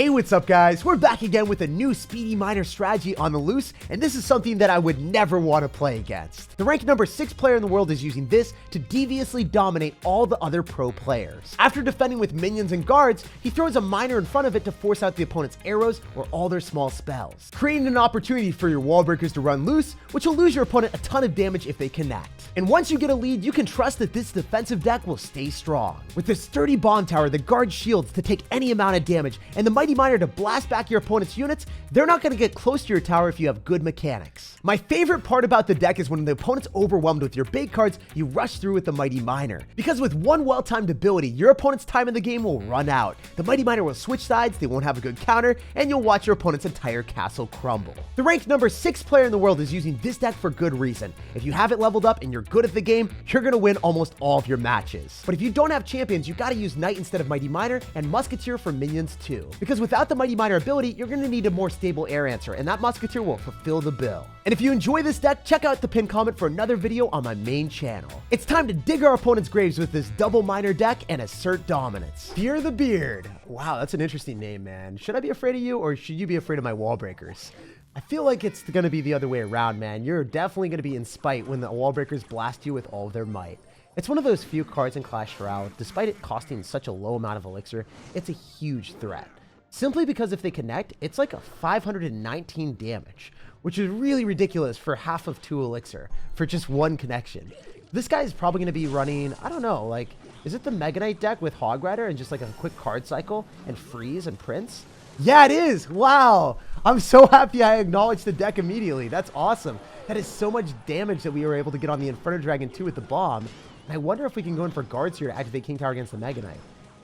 Hey, what's up guys? We're back again with a new Speedy Miner strategy on the loose, and this is something that I would never want to play against. The ranked number 6 player in the world is using this to deviously dominate all the other pro players. After defending with minions and guards, he throws a miner in front of it to force out the opponent's arrows or all their small spells, creating an opportunity for your wall breakers to run loose, which will lose your opponent a ton of damage if they connect. And once you get a lead, you can trust that this defensive deck will stay strong. With the sturdy bomb tower, the guard shields to take any amount of damage, and the mighty miner to blast back your opponent's units, they're not going to get close to your tower if you have good mechanics. My favorite part about the deck is when the opponent's overwhelmed with your bait cards, you rush through with the mighty miner. Because with one well-timed ability, your opponent's time in the game will run out. The mighty miner will switch sides, they won't have a good counter, and you'll watch your opponent's entire castle crumble. The ranked number 6 player in the world is using this deck for good reason. If you have it leveled up and you're good at the game, you're going to win almost all of your matches. But if you don't have champions, you got to use knight instead of mighty miner and musketeer for minions too. Because without the mighty miner ability, you're going to need a more stable air answer, and that musketeer will fulfill the bill. And if you enjoy this deck, check out the pinned comment for another video on my main channel. It's time to dig our opponent's graves with this double miner deck and assert dominance. Fear the Beard. Wow, that's an interesting name, man. Should I be afraid of you, or should you be afraid of my wall breakers? I feel like it's going to be the other way around, man. You're definitely going to be in spite when the wall breakers blast you with all of their might. It's one of those few cards in Clash Royale, despite it costing such a low amount of elixir, it's a huge threat. Simply because if they connect, it's like a 519 damage, which is really ridiculous for half of 2 elixir for just one connection. This guy is probably going to be running, I don't know, like, is it the Mega Knight deck with Hog Rider and just like a quick card cycle and freeze and Prince? Yeah, it is. Wow. I'm so happy I acknowledged the deck immediately. That's awesome. That is so much damage that we were able to get on the Inferno Dragon 2 with the bomb. And I wonder if we can go in for guards here to activate King Tower against the Mega Knight.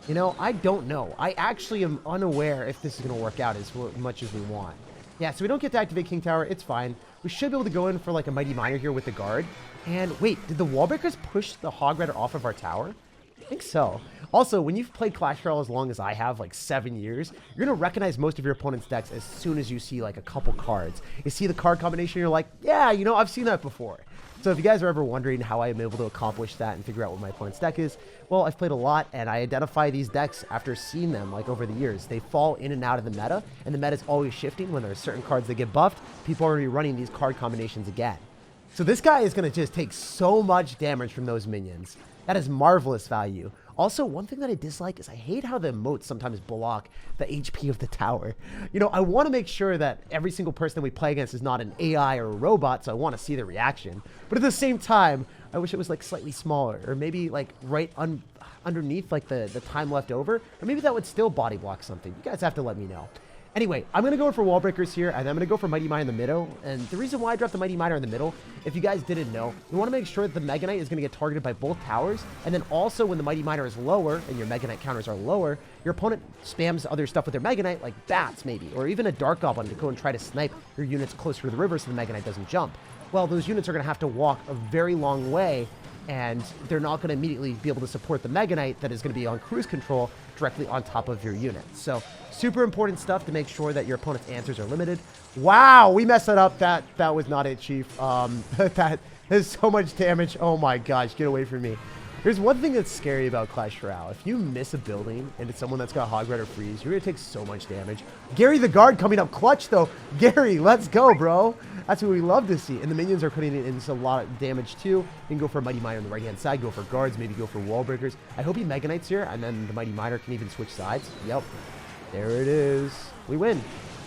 You know, I don't know. I actually am unaware if this is going to work out as much as we want. Yeah, so we don't get to activate King Tower. It's fine. We should be able to go in for like a Mighty Miner here with the guard. And wait, did the wall breakers push the Hog Rider off of our tower? I think so. Also, when you've played Clash Royale as long as I have, like 7 years, you're going to recognize most of your opponent's decks as soon as you see like a couple cards. You see the card combination, you're like, yeah, you know, I've seen that before. So if you guys are ever wondering how I am able to accomplish that and figure out what my opponent's deck is, well, I've played a lot and I identify these decks after seeing them like over the years. They fall in and out of the meta, and the meta is always shifting. When there are certain cards that get buffed, people are already running these card combinations again. So this guy is going to just take so much damage from those minions. That is marvelous value. Also, one thing that I dislike is I hate how the emotes sometimes block the HP of the tower. You know, I want to make sure that every single person that we play against is not an AI or a robot, so I want to see their reaction. But at the same time, I wish it was like slightly smaller, or maybe like right underneath like the time left over, or maybe that would still body block something. You guys have to let me know. Anyway, I'm going to go for wall breakers here, and I'm going to go for Mighty Miner in the middle. And the reason why I dropped the Mighty Miner in the middle, if you guys didn't know, we want to make sure that the Mega Knight is going to get targeted by both towers. And then also when the Mighty Miner is lower and your Mega Knight counters are lower, your opponent spams other stuff with their Mega Knight, like bats maybe, or even a Dark Goblin to go and try to snipe your units closer to the river so the Mega Knight doesn't jump. Well, those units are going to have to walk a very long way, and they're not going to immediately be able to support the Mega Knight that is going to be on cruise control directly on top of your unit. So super important stuff to make sure that your opponent's answers are limited. Wow, we messed that up. That was not it, Chief. That is so much damage. Oh my gosh, get away from me. There's one thing that's scary about Clash Royale. If you miss a building and it's someone that's got Hog Rider freeze, you're going to take so much damage. Gary the Guard coming up clutch, though. Gary, let's go, bro. That's what we love to see. And the minions are putting it into a lot of damage, too. You can go for a Mighty Miner on the right-hand side, go for guards, maybe go for wall breakers. I hope he Mega Knights here, and then the Mighty Miner can even switch sides. Yep. There it is. We win.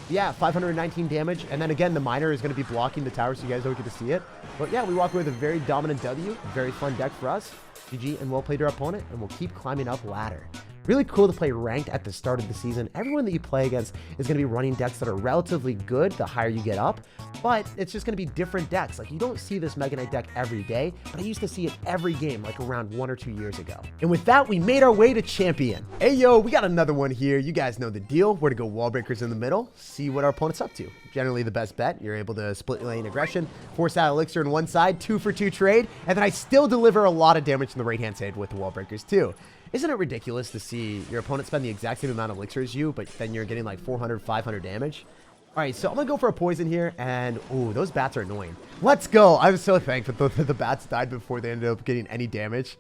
Yeah, 519 damage, and then again, the miner is going to be blocking the tower, so you guys don't get to see it. But yeah, we walk away with a very dominant W. Very fun deck for us. GG, and well played to our opponent, and we'll keep climbing up ladder. Really cool to play ranked at the start of the season. Everyone that you play against is going to be running decks that are relatively good the higher you get up, but it's just going to be different decks. Like, you don't see this Mega Knight deck every day, but I used to see it every game like around 1 or 2 years ago. And with that, we made our way to champion. Hey, yo, we got another one here. You guys know the deal. We're to go wall breakers in the middle, see what our opponent's up to. Generally the best bet. You're able to split lane aggression, force out elixir on one side, 2 for 2 trade, and then I still deliver a lot of damage on the right-hand side with the wall breakers too. Isn't it ridiculous to see your opponent spend the exact same amount of elixir as you, but then you're getting like 400, 500 damage? All right, so I'm going to go for a poison here, and ooh, those bats are annoying. Let's go. I'm so thankful that the bats died before they ended up getting any damage.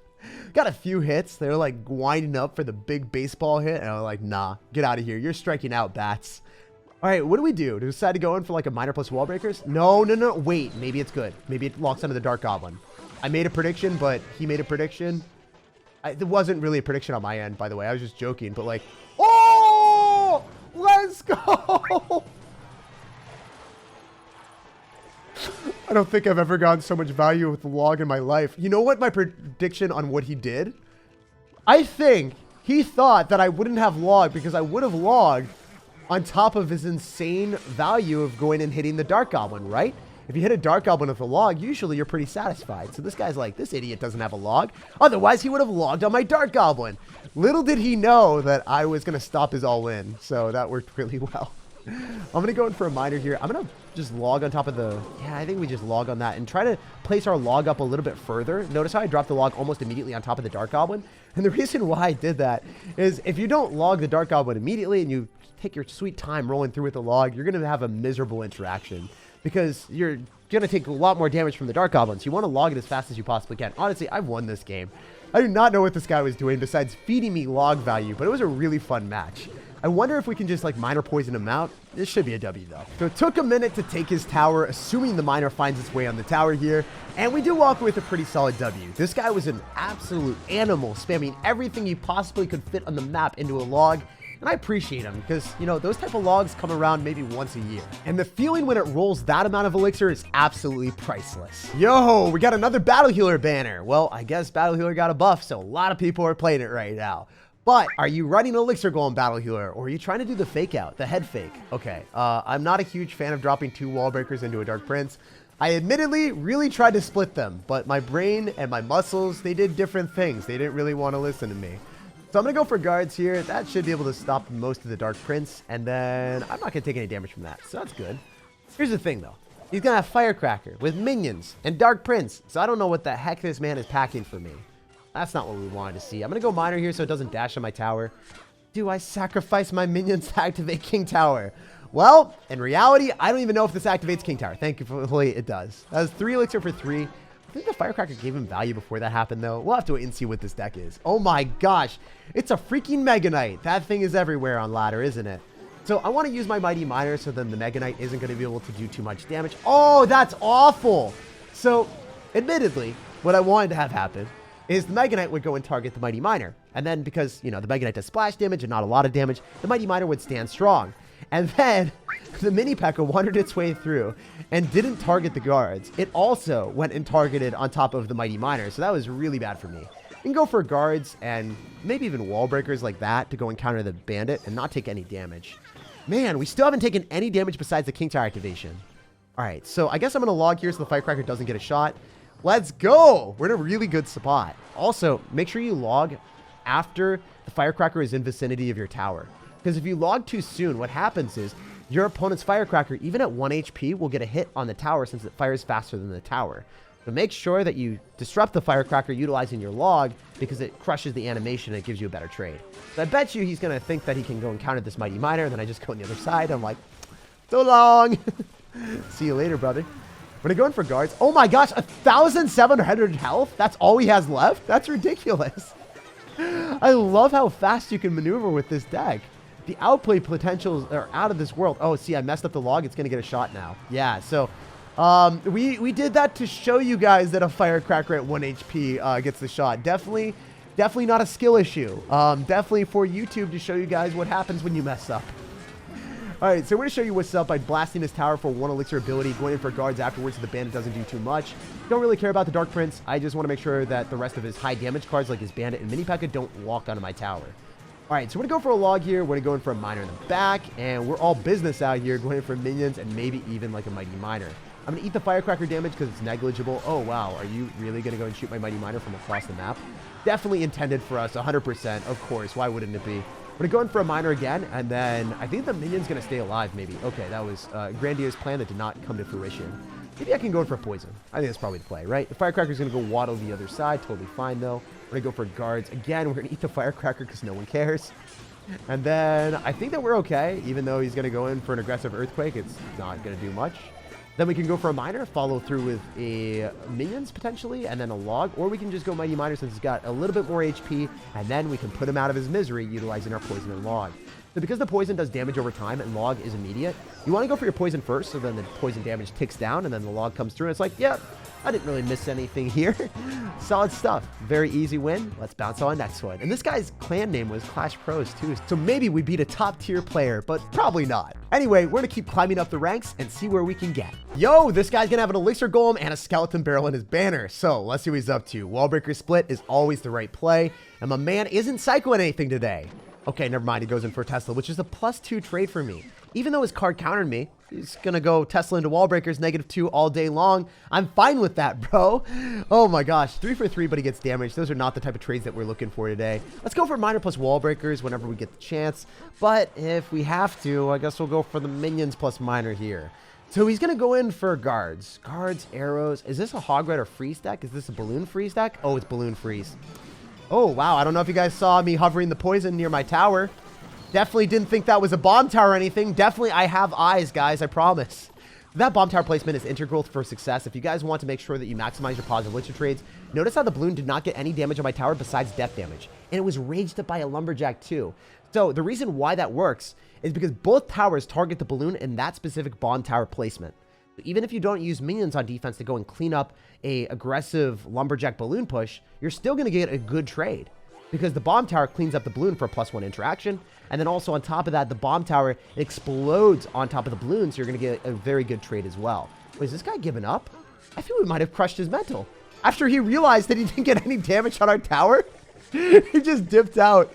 Got a few hits. They're like winding up for the big baseball hit. And I'm like, nah, get out of here. You're striking out, bats. All right, what do we do? Do we decide to go in for like a minor plus wall breakers? No. Wait, maybe it's good. Maybe it locks onto the Dark Goblin. I made a prediction, but he made a prediction. It wasn't really a prediction on my end, by the way. I was just joking, but like, oh, let's go. I don't think I've ever gotten so much value with the log in my life. You know what my prediction on what he did? I think he thought that I wouldn't have log because I would have logged on top of his insane value of going and hitting the Dark Goblin, right? If you hit a Dark Goblin with a log, usually you're pretty satisfied. So this guy's like, this idiot doesn't have a log. Otherwise, he would have logged on my Dark Goblin. Little did he know that I was going to stop his all-in. So that worked really well. I'm going to go in for a minor here. I'm going to just log on top of the... Yeah, I think we just log on that and try to place our log up a little bit further. Notice how I dropped the log almost immediately on top of the Dark Goblin? And the reason why I did that is if you don't log the Dark Goblin immediately and you take your sweet time rolling through with the log, you're going to have a miserable interaction because you're going to take a lot more damage from the Dark Goblins. You want to log it as fast as you possibly can. Honestly, I've won this game. I do not know what this guy was doing besides feeding me log value, but it was a really fun match. I wonder if we can just like minor poison him out. This should be a W though. So it took a minute to take his tower, assuming the minor finds its way on the tower here. And we do walk away with a pretty solid W. This guy was an absolute animal, spamming everything he possibly could fit on the map into a log. And I appreciate him because, you know, those type of logs come around maybe once a year. And the feeling when it rolls that amount of elixir is absolutely priceless. Yo, we got another Battle Healer banner. Well, I guess Battle Healer got a buff, so a lot of people are playing it right now. But are you running Elixir Golem Battle Healer, or are you trying to do the fake out, the head fake? Okay, I'm not a huge fan of dropping 2 wall breakers into a Dark Prince. I admittedly really tried to split them, but my brain and my muscles, they did different things. They didn't really want to listen to me. So I'm going to go for guards here. That should be able to stop most of the Dark Prince, and then I'm not going to take any damage from that, so that's good. Here's the thing, though. He's going to have Firecracker with minions and Dark Prince, so I don't know what the heck this man is packing for me. That's not what we wanted to see. I'm going to go minor here so it doesn't dash on my tower. Do I sacrifice my minions to activate King Tower? Well, in reality, I don't even know if this activates King Tower. Thankfully, it does. That was 3 elixir for 3. I think the Firecracker gave him value before that happened, though. We'll have to wait and see what this deck is. Oh my gosh. It's a freaking Mega Knight. That thing is everywhere on ladder, isn't it? So I want to use my Mighty Miner so then the Mega Knight isn't going to be able to do too much damage. Oh, that's awful. So, admittedly, what I wanted to have happen is the Mega Knight would go and target the Mighty Miner. And then because, you know, the Mega Knight does splash damage and not a lot of damage, the Mighty Miner would stand strong. And then the Mini P.E.K.K.A. wandered its way through and didn't target the guards. It also went and targeted on top of the Mighty Miner. So that was really bad for me. You can go for guards and maybe even wall breakers like that to go and counter the bandit and not take any damage. Man, we still haven't taken any damage besides the King Tower activation. All right, so I guess I'm going to log here so the Firecracker doesn't get a shot. Let's go. We're in a really good spot. Also, make sure you log after the Firecracker is in vicinity of your tower. Because if you log too soon, what happens is your opponent's Firecracker, even at 1 HP, will get a hit on the tower since it fires faster than the tower. So make sure that you disrupt the Firecracker utilizing your log because it crushes the animation and it gives you a better trade. So I bet you he's going to think that he can go and counter this Mighty Miner, and then I just go on the other side. I'm like, so long. See you later, brother. We're going for guards. Oh my gosh, 1,700 health? That's all he has left? That's ridiculous. I love how fast you can maneuver with this deck. The outplay potentials are out of this world. Oh, see, I messed up the log. It's going to get a shot now. Yeah, so we did that to show you guys that a Firecracker at 1 HP gets the shot. Definitely not a skill issue. Definitely for YouTube to show you guys what happens when you mess up. All right, so we're going to show you what's up by blasting this tower for 1 elixir ability, going in for guards afterwards so the bandit doesn't do too much. Don't really care about the Dark Prince. I just want to make sure that the rest of his high damage cards like his bandit and Mini P.E.K.K.A. don't walk onto my tower. All right, so we're going to go for a log here. We're going to go in for a miner in the back, and we're all business out here, going in for minions and maybe even like a Mighty Miner. I'm going to eat the Firecracker damage because it's negligible. Oh, wow. Are you really going to go and shoot my Mighty Miner from across the map? Definitely intended for us, 100%. Of course. Why wouldn't it be? We're going to go in for a miner again, and then I think the minion's going to stay alive, maybe. Okay, that was a grandiose plan that did not come to fruition. Maybe I can go in for poison. I think that's probably the play, right? The Firecracker's going to go waddle the other side. Totally fine, though. We're going to go for guards. Again, we're going to eat the Firecracker because no one cares. And then I think that we're okay, even though he's going to go in for an aggressive Earthquake. It's not going to do much. Then we can go for a miner, follow through with a minions potentially, and then a log, or we can just go mighty miner since he's got a little bit more HP, and then we can put him out of his misery utilizing our poison and log. So because the poison does damage over time and log is immediate, you want to go for your poison first, so then the poison damage ticks down, and then the log comes through, and it's like, yep, I didn't really miss anything here. Solid stuff. Very easy win. Let's bounce on next one. And this guy's clan name was Clash Pros too, so maybe we beat a top tier player, but probably not. Anyway, we're gonna keep climbing up the ranks and see where we can get. Yo, this guy's gonna have an elixir golem and a skeleton barrel in his banner, so let's see what he's up to. Wallbreaker split is always the right play, and my man isn't cycling anything today. Okay, never mind, he goes in for Tesla, which is a +2 trade for me. Even though his card countered me, he's gonna go Tesla into Wallbreakers, -2 all day long. I'm fine with that, bro. Oh my gosh, 3 for 3, but he gets damaged. Those are not the type of trades that we're looking for today. Let's go for miner plus Wallbreakers whenever we get the chance. But if we have to, I guess we'll go for the minions plus miner here. So he's gonna go in for guards. Guards, arrows. Is this a hog red or freeze deck? Is this a balloon freeze deck? Oh, it's balloon freeze. Oh, wow. I don't know if you guys saw me hovering the poison near my tower. Definitely didn't think that was a bomb tower or anything. Definitely, I have eyes, guys. I promise. That bomb tower placement is integral for success. If you guys want to make sure that you maximize your positive elixir trades, notice how the balloon did not get any damage on my tower besides death damage. And it was raged up by a lumberjack too. So the reason why that works is because both towers target the balloon in that specific bomb tower placement. Even if you don't use minions on defense to go and clean up a aggressive lumberjack balloon push, you're still going to get a good trade. Because the bomb tower cleans up the balloon for a +1 interaction. And then also on top of that, the bomb tower explodes on top of the balloon. So you're going to get a very good trade as well. Wait, is this guy giving up? I feel we might have crushed his mental. After he realized that he didn't get any damage on our tower, he just dipped out.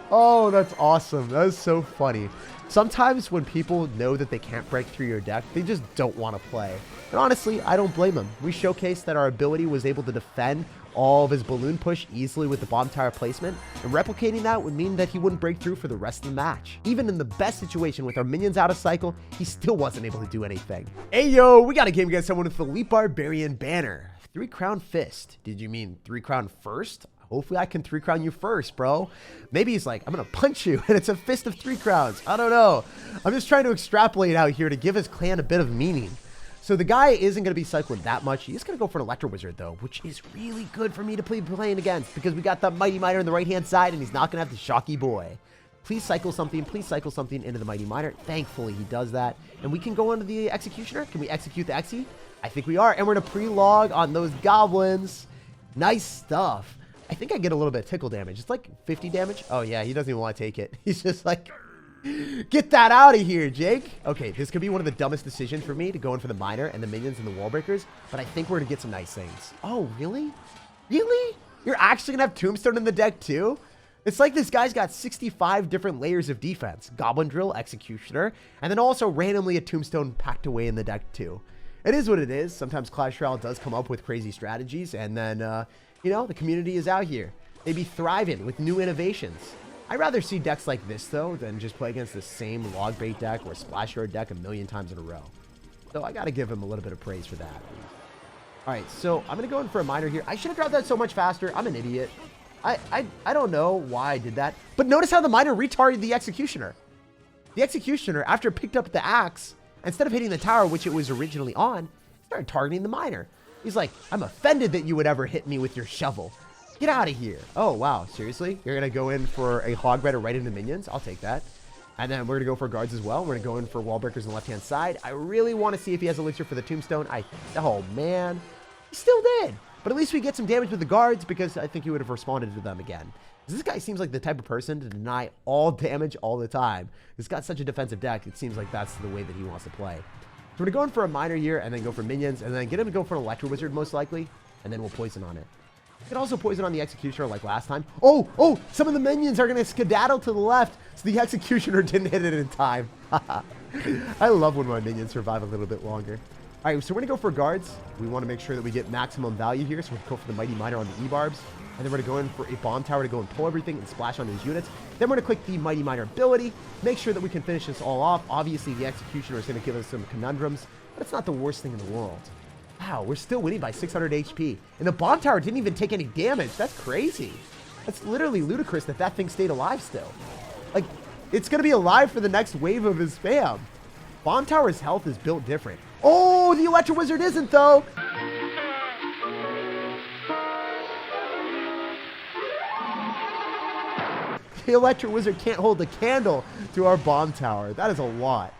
Oh, that's awesome. That is so funny. Sometimes when people know that they can't break through your deck, they just don't want to play. And honestly, I don't blame them. We showcased that our ability was able to defend all of his balloon push easily with the bomb tower placement, and replicating that would mean that he wouldn't break through for the rest of the match. Even in the best situation with our minions out of cycle, he still wasn't able to do anything. Hey yo, we got a game against someone with the Elite Barbarian banner. 3 crown fist. Did you mean 3 crown first? Hopefully I can 3 crown you first, bro. Maybe he's like, I'm gonna punch you, and it's a fist of 3 crowns. I don't know. I'm just trying to extrapolate out here to give his clan a bit of meaning. So the guy isn't going to be cycling that much. He's going to go for an Electro Wizard, though, which is really good for me to be playing against because we got the Mighty Miner on the right-hand side, and he's not going to have the Shocky Boy. Please cycle something into the Mighty Miner. Thankfully, he does that. And we can go into the Executioner. Can we execute the Exy? I think we are. And we're going to pre-log on those goblins. Nice stuff. I think I get a little bit of tickle damage. It's like 50 damage. Oh, yeah, he doesn't even want to take it. He's just like... Get that out of here, Jake. Okay, this could be one of the dumbest decisions for me to go in for the miner and the minions and the wall breakers, but I think we're gonna get some nice things. Oh, really? Really? You're actually gonna have Tombstone in the deck too? It's like this guy's got 65 different layers of defense. Goblin Drill, Executioner, and then also randomly a Tombstone packed away in the deck too. It is what it is. Sometimes Clash Royale does come up with crazy strategies, and then, you know, the community is out here. They be thriving with new innovations. I'd rather see decks like this, though, than just play against the same log bait deck or splash yard deck a million times in a row. So I got to give him a little bit of praise for that. All right, so I'm going to go in for a miner here. I should have dropped that so much faster. I'm an idiot. I don't know why I did that. But notice how the miner retarded the Executioner. The Executioner, after it picked up the axe, instead of hitting the tower, which it was originally on, started targeting the miner. He's like, I'm offended that you would ever hit me with your shovel. Get out of here. Oh, wow. Seriously? You're going to go in for a hog rider right into minions? I'll take that. And then we're going to go for guards as well. We're going to go in for wall breakers on the left-hand side. I really want to see if he has elixir for the tombstone. Oh, man. He still did. But at least we get some damage with the guards because I think he would have responded to them again. This guy seems like the type of person to deny all damage all the time. He's got such a defensive deck. It seems like that's the way that he wants to play. So we're going to go in for a miner here and then go for minions and then get him to go for an Electro Wizard most likely. And then we'll poison on it. You can also poison on the Executioner like last time. Oh, some of the minions are going to skedaddle to the left, so the Executioner didn't hit it in time. I love when my minions survive a little bit longer. All right, so we're going to go for guards. We want to make sure that we get maximum value here, so we're going to go for the Mighty Miner on the E-Barbs. And then we're going to go in for a Bomb Tower to go and pull everything and splash on these units. Then we're going to click the Mighty Miner ability, make sure that we can finish this all off. Obviously, the Executioner is going to give us some conundrums, but it's not the worst thing in the world. Wow, we're still winning by 600 HP. And the bomb tower didn't even take any damage. That's crazy. That's literally ludicrous that that thing stayed alive still. Like, it's going to be alive for the next wave of his spam. Bomb tower's health is built different. Oh, the Electro Wizard isn't, though. The Electro Wizard can't hold a candle to our bomb tower. That is a lot.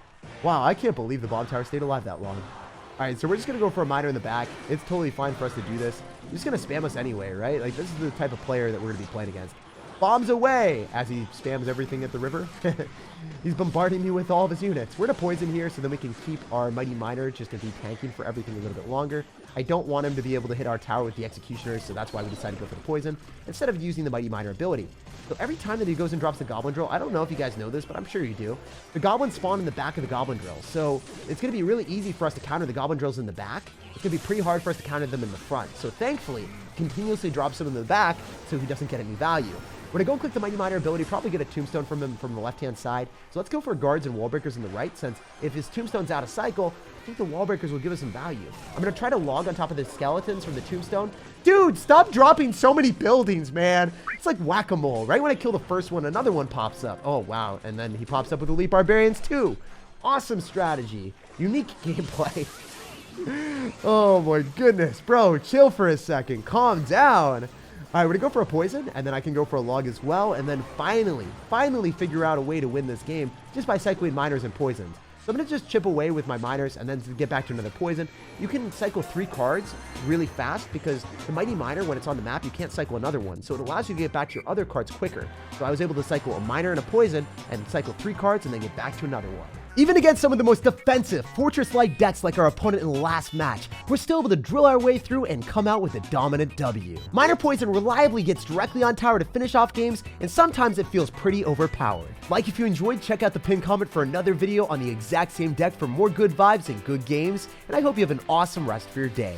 Wow, I can't believe the bomb tower stayed alive that long. All right, so we're just going to go for a miner in the back. It's totally fine for us to do this. He's just going to spam us anyway, right? Like, this is the type of player that we're going to be playing against. Bombs away as he spams everything at the river. He's bombarding me with all of his units. We're going to poison here so then we can keep our Mighty Miner just to be tanking for everything a little bit longer. I don't want him to be able to hit our tower with the Executioners, so that's why we decided to go for the poison instead of using the Mighty Miner ability. So every time that he goes and drops the Goblin Drill, I don't know if you guys know this, but I'm sure you do. The Goblins spawn in the back of the Goblin Drill, so it's going to be really easy for us to counter the Goblin Drills in the back. It's going to be pretty hard for us to counter them in the front. So thankfully, continuously drops them in the back so he doesn't get any value. When I go and click the Mighty Miner ability, probably get a Tombstone from him from the left-hand side. So let's go for Guards and Wall Breakers on the right, since if his Tombstone's out of cycle, I think the Wall Breakers will give us some value. I'm going to try to log on top of the Skeletons from the Tombstone. Dude, stop dropping so many buildings, man. It's like whack-a-mole. Right when I kill the first one, another one pops up. Oh, wow. And then he pops up with Elite Barbarians, too. Awesome strategy. Unique gameplay. Oh, my goodness. Bro, chill for a second. Calm down. All right, we're going to go for a poison, and then I can go for a log as well, and then finally figure out a way to win this game just by cycling miners and poisons. So I'm going to just chip away with my miners and then get back to another poison. You can cycle 3 cards really fast because the Mighty Miner, when it's on the map, you can't cycle another one. So it allows you to get back to your other cards quicker. So I was able to cycle a miner and a poison and cycle 3 cards and then get back to another one. Even against some of the most defensive, fortress-like decks like our opponent in the last match, we're still able to drill our way through and come out with a dominant W. Miner Poison reliably gets directly on tower to finish off games, and sometimes it feels pretty overpowered. Like if you enjoyed, check out the pinned comment for another video on the exact same deck for more good vibes and good games, and I hope you have an awesome rest of your day.